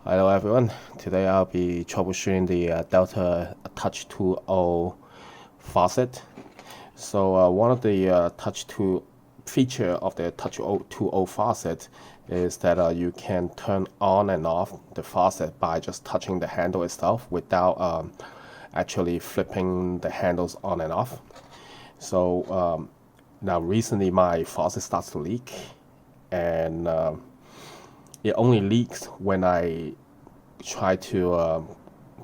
Hello everyone, today I'll be troubleshooting the Delta Touch2O faucet. So one of the Touch2 feature of the Touch2O faucet is that you can turn on and off the faucet by just touching the handle itself without actually flipping the handles on and off. So now recently my faucet starts to leak, and it only leaks when I try to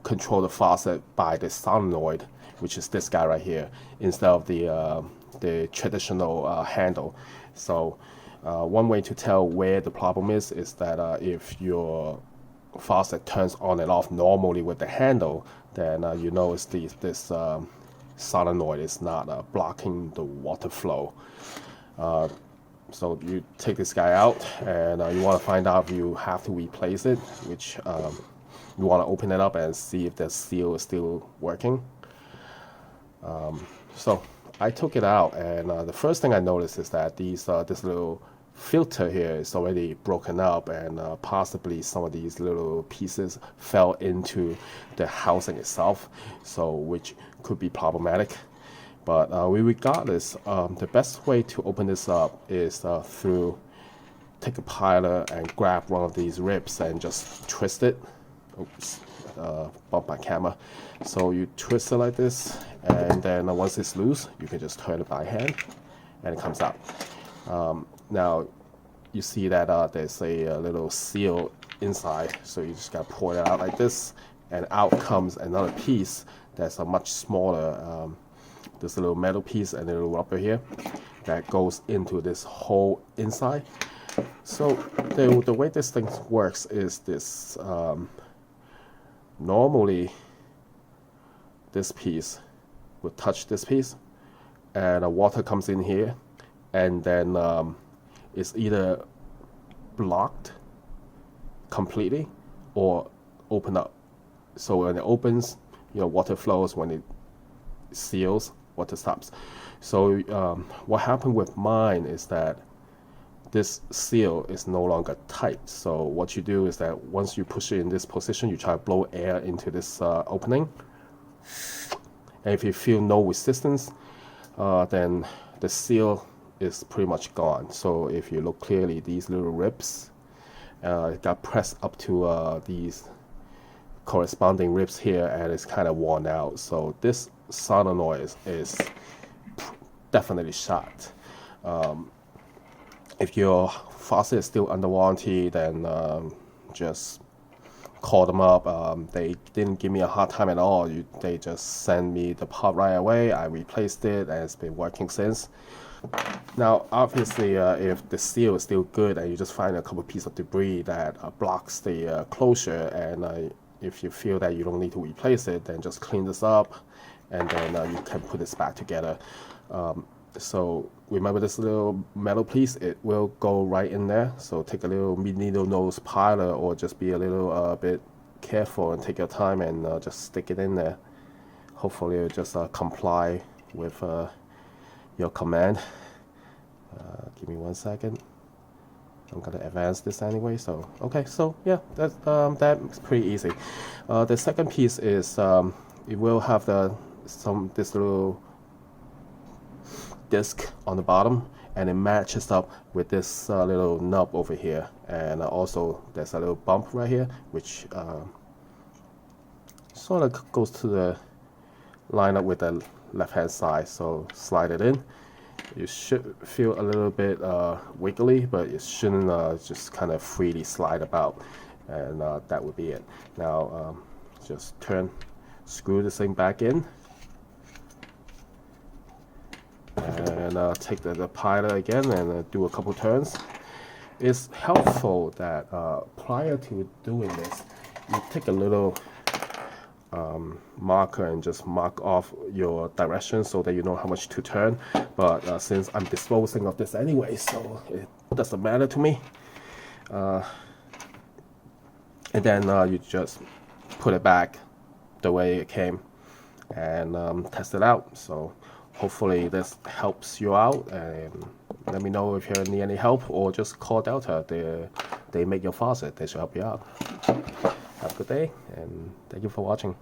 control the faucet by the solenoid, which is this guy right here, instead of the traditional handle. So one way to tell where the problem is that if your faucet turns on and off normally with the handle, then you know it's this solenoid is not blocking the water flow. So you take this guy out, and you want to find out if you have to replace it, which you want to open it up and see if the seal is still working. So I took it out, and the first thing I noticed is that this little filter here is already broken up, and possibly some of these little pieces fell into the housing itself, so which could be problematic. But regardless, the best way to open this up is through take a pilot and grab one of these ribs and just twist it. Oops, bump my camera. So you twist it like this, and then once it's loose, you can just turn it by hand, and it comes out. Now you see that there's a little seal inside, so you just gotta pour it out like this, and out comes another piece that's a much smaller. This little metal piece and a little rubber here that goes into this whole inside. So the way this thing works is this. Normally this piece would touch this piece, and water comes in here, and then it's either blocked completely or open up. So when it opens, water flows. When it seals, water stops. So what happened with mine is that this seal is no longer tight. So what you do is that once you push it in this position, you try to blow air into this opening, and if you feel no resistance, then the seal is pretty much gone. So if you look clearly, these little ribs got pressed up to these corresponding ribs here, and it's kind of worn out. So this solenoid is definitely shot. If your faucet is still under warranty, then just call them up. They didn't give me a hard time at all. They just sent me the part right away. I replaced it, and it's been working since. Now, obviously, if the seal is still good and you just find a couple pieces of debris that blocks the closure, and if you feel that you don't need to replace it, then just clean this up, and then you can put this back together. So remember this little metal piece, it will go right in there. So take a little needle nose pilot, or just be a little bit careful and take your time and just stick it in there. Hopefully it'll just comply with your command. Give me 1 second. I'm gonna advance this anyway. So okay, so yeah, that's pretty easy. The second piece is it will have this little disc on the bottom, and it matches up with this little nub over here, and also there's a little bump right here which sort of goes to the line up with the left hand side. So slide it in. You should feel a little bit wiggly, but it shouldn't just kind of freely slide about, and that would be it. Now just screw this thing back in, and take the pilot again and do a couple turns. It's helpful that prior to doing this, you take a little marker and just mark off your direction so that you know how much to turn. But since I'm disposing of this anyway, so it doesn't matter to me. And then you just put it back the way it came and test it out. So hopefully this helps you out, and let me know if you need any help, or just call Delta. they make your faucet, they should help you out. Have a good day, and thank you for watching.